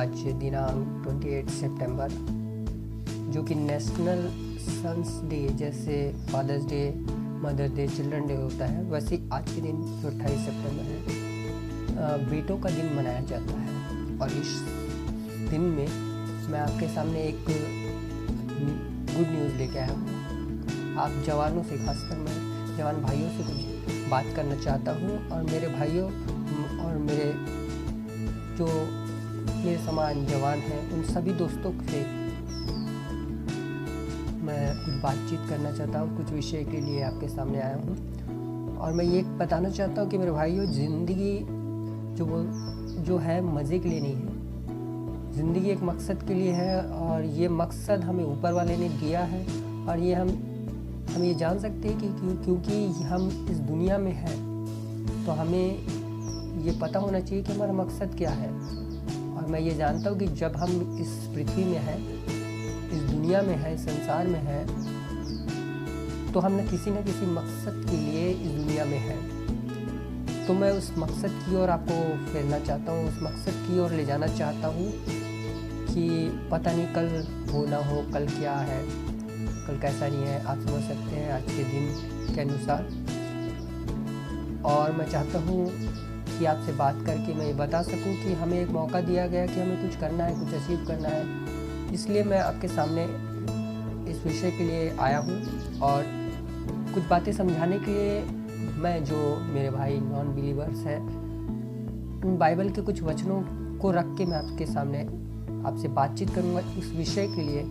आज दिनांक 28 सितंबर, जो कि नेशनल सन्स डे जैसे fathers day, mother day, children day होता है, वैसे आज के दिन जो 28 सितंबर है बेटों का दिन मनाया जाता है। और इस दिन में मैं आपके सामने एक गुड न्यूज़ लेके आया हूँ। आप जवानों से, खासकर मैं जवान भाइयों से कुछ बात करना चाहता हूँ, और मेरे भाइयों और मेरे जो मेरे समान जवान हैं उन सभी दोस्तों से मैं कुछ बातचीत करना चाहता हूँ। कुछ विषय के लिए आपके सामने आया हूँ, और मैं ये बताना चाहता हूँ कि मेरे भाइयों, ज़िंदगी जो है मज़े के लिए नहीं है। ज़िंदगी एक मकसद के लिए है, और ये मकसद हमें ऊपर वाले ने दिया है। और ये हम ये जान सकते हैं कि क्योंकि हम इस दुनिया में हैं, तो हमें ये पता होना चाहिए कि हमारा मकसद क्या है। और मैं ये जानता हूँ कि जब हम इस पृथ्वी में हैं, इस दुनिया में हैं, इस संसार में हैं, तो हम न किसी मकसद के लिए इस दुनिया में हैं। तो मैं उस मकसद की ओर आपको फेरना चाहता हूँ, उस मकसद की ओर ले जाना चाहता हूँ कि पता नहीं कल हो ना हो, कल क्या है, कल कैसा नहीं है, आप समझ सकते हैं आज के दिन के अनुसार। और मैं चाहता हूँ कि आपसे बात करके मैं ये बता सकूं कि हमें एक मौका दिया गया कि हमें कुछ करना है, कुछ अचीव करना है। इसलिए मैं आपके सामने इस विषय के लिए आया हूं, और कुछ बातें समझाने के लिए मैं, जो मेरे भाई नॉन बिलीवर्स हैं, उन बाइबल के कुछ वचनों को रख के मैं आपके सामने आपसे बातचीत करूँगा उस विषय के लिए,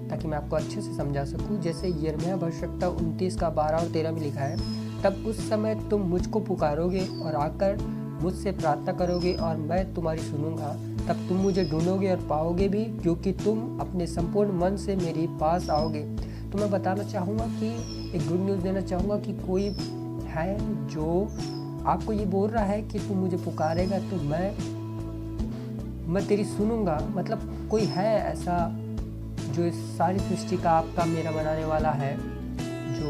ताकि मैं आपको अच्छे से समझा सकूँ। जैसे यिर्मयाह भविष्यवक्ता 29 का 12 और 13 में लिखा है, तब उस समय तुम मुझको पुकारोगे और आकर मुझसे प्रार्थना करोगे, और मैं तुम्हारी सुनूंगा। तब तुम मुझे ढूंढोगे और पाओगे भी, क्योंकि तुम अपने संपूर्ण मन से मेरे पास आओगे। तो मैं बताना चाहूँगा कि एक गुड न्यूज़ देना चाहूँगा कि कोई है जो आपको ये बोल रहा है कि तुम मुझे पुकारेगा तो मैं तेरी सुनूंगा। मतलब कोई है ऐसा जो इस सारी सृष्टि का आपका मेरा बनाने वाला है, जो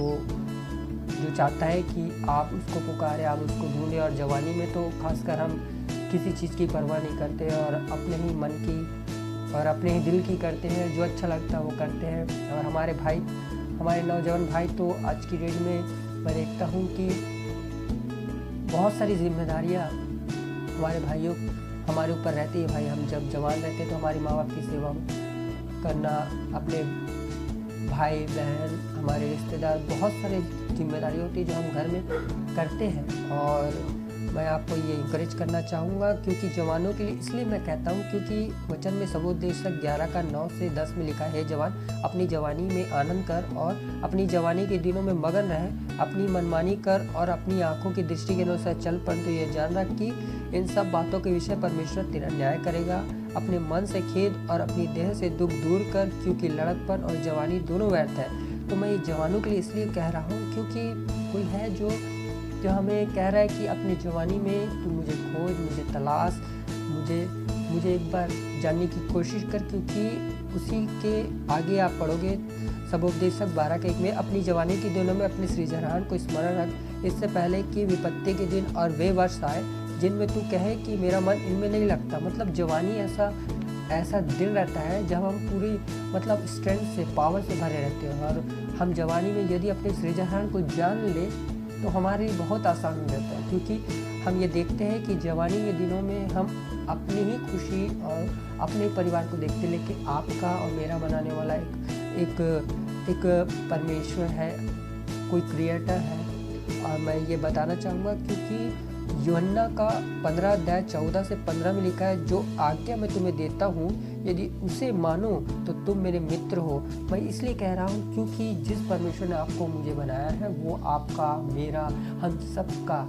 चाहता है कि आप उसको पुकारें, आप उसको ढूंढें। और जवानी में तो खासकर हम किसी चीज़ की परवाह नहीं करते, और अपने ही मन की और अपने ही दिल की करते हैं, जो अच्छा लगता है वो करते हैं। और हमारे नौजवान भाई तो आज की डेट में मैं देखता हूँ कि बहुत सारी जिम्मेदारियाँ हमारे ऊपर रहती है। भाई, हम जब जवान रहते तो हमारे माँ बाप की सेवा करना, अपने भाई बहन, हमारे रिश्तेदार, बहुत सारे जिम्मेदारी होती है जो हम घर में करते हैं। और मैं आपको ये इंकरेज करना चाहूँगा, क्योंकि जवानों के लिए इसलिए मैं कहता हूँ, क्योंकि वचन में सबोपदेशक 11 का 9 से 10 में लिखा है, जवान अपनी जवानी में आनंद कर और अपनी जवानी के दिनों में मगन रहे, अपनी मनमानी कर और अपनी आंखों की दृष्टि के अनुसार चल, परंतु ये जान रख कि इन सब बातों के विषय परमेश्वर तेरा न्याय करेगा। अपने मन से खेद और अपनी देह से दुख दूर कर, क्योंकि लड़कपन और जवानी दोनों व्यर्थ है। तो मैं ये जवानों के लिए इसलिए कह रहा हूँ, क्योंकि कोई है जो हमें कह रहा है कि अपनी जवानी में तू मुझे खोज, मुझे तलाश, मुझे एक बार जानने की कोशिश कर, क्योंकि उसी के आगे आप पढ़ोगे सबोपदेशक 12 के 1 में, अपनी जवानी के दिनों में अपने सृजनहार को स्मरण रख, इससे पहले कि विपत्ति के दिन और वे वर्ष आए जिनमें तू कहे कि मेरा मन इनमें नहीं लगता। मतलब जवानी ऐसा दिन रहता है जब हम पूरी स्ट्रेंथ से, पावर से भरे रहते हैं। और हम जवानी में यदि अपने सृजनहार को जान ले तो हमारे लिए बहुत आसान हो जाता है, क्योंकि हम ये देखते हैं कि जवानी के दिनों में हम अपनी ही खुशी और अपने परिवार को देखते, लेकिन आपका और मेरा बनाने वाला एक परमेश्वर है, कोई क्रिएटर है। और मैं ये बताना चाहूँगा, क्योंकि यूहन्ना का 15 अध्याय 14 से 15 में लिखा है, जो आज्ञा मैं तुम्हें देता हूँ, यदि उसे मानो तो तुम मेरे मित्र हो। मैं इसलिए कह रहा हूँ क्योंकि जिस परमेश्वर ने आपको मुझे बनाया है, वो आपका, मेरा, हम सबका,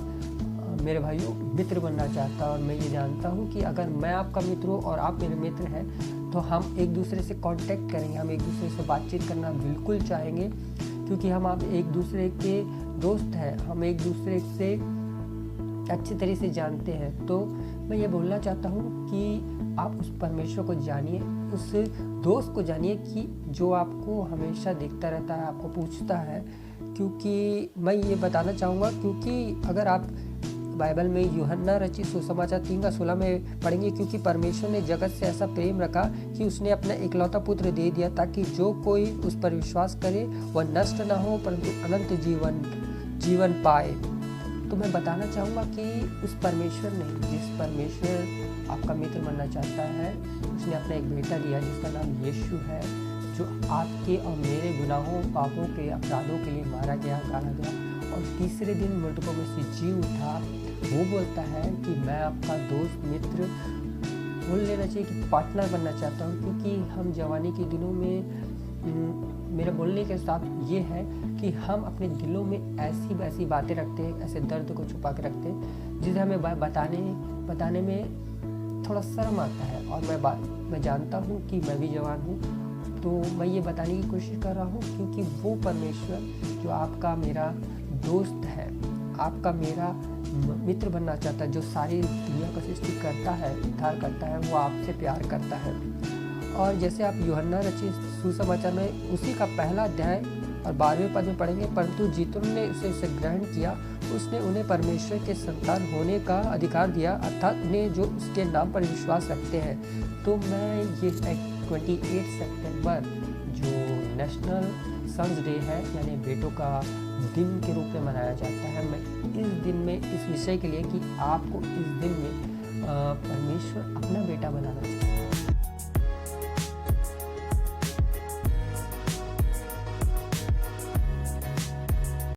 मेरे भाइयों, मित्र बनना चाहता है। और मैं ये जानता हूँ कि अगर मैं आपका मित्र हूँ और आप मेरे मित्र हैं, तो हम एक दूसरे से कांटेक्ट करेंगे, हम एक दूसरे से बातचीत करना बिल्कुल चाहेंगे, क्योंकि हम आप एक दूसरे के दोस्त हैं, हम एक दूसरे से अच्छी तरह से जानते हैं। तो मैं ये बोलना चाहता हूँ कि आप उस परमेश्वर को जानिए, उस दोस्त को जानिए कि जो आपको हमेशा देखता रहता है, आपको पूछता है। क्योंकि मैं ये बताना चाहूँगा, क्योंकि अगर आप बाइबल में यूहन्ना रचित सुसमाचार 3:16 में पढ़ेंगे, क्योंकि परमेश्वर ने जगत से ऐसा प्रेम रखा कि उसने अपना इकलौता पुत्र दे दिया, ताकि जो कोई उस पर विश्वास करे वह नष्ट न हो परंतु अनंत जीवन पाए। तो मैं बताना चाहूँगा कि उस परमेश्वर ने, जिस परमेश्वर आपका मित्र बनना चाहता है, उसने अपना एक बेटा दिया जिसका नाम यीशु है, जो आपके और मेरे गुनाहों, पापों के, अपराधों के लिए मारा गया, गाड़ा गया और तीसरे दिन मृतकों में से जी उठा। वो बोलता है कि मैं आपका दोस्त, मित्र, बोल लेना चाहिए कि पार्टनर बनना चाहता हूँ, क्योंकि हम जवानी के दिनों में मेरे बोलने के साथ ये है कि हम अपने दिलों में ऐसी वैसी बातें रखते हैं, ऐसे दर्द को छुपा के रखते हैं जिसे हमें बताने में थोड़ा शर्म आता है। और मैं जानता हूँ कि मैं भी जवान हूँ, तो मैं ये बताने की कोशिश कर रहा हूँ, क्योंकि वो परमेश्वर जो आपका मेरा दोस्त है, आपका मेरा मित्र बनना चाहता है, जो सारी दुनिया का सृष्टि करता है, उद्धार करता है, वो आपसे प्यार करता है। और जैसे आप यूहन्ना रचित सुसमाचार में उसी का पहला अध्याय और 12वें पद में पढ़ेंगे, परंतु जितने उसे ग्रहण किया उसने उन्हें परमेश्वर के संतान होने का अधिकार दिया, अर्थात उन्हें जो उसके नाम पर विश्वास रखते हैं। तो मैं ये 28 सितंबर जो नेशनल सन्स डे है, यानी बेटों का दिन के रूप में मनाया जाता है, मैं इस दिन में इस विषय के लिए कि आपको इस दिन में परमेश्वर अपना बेटा बनाना चाहता है।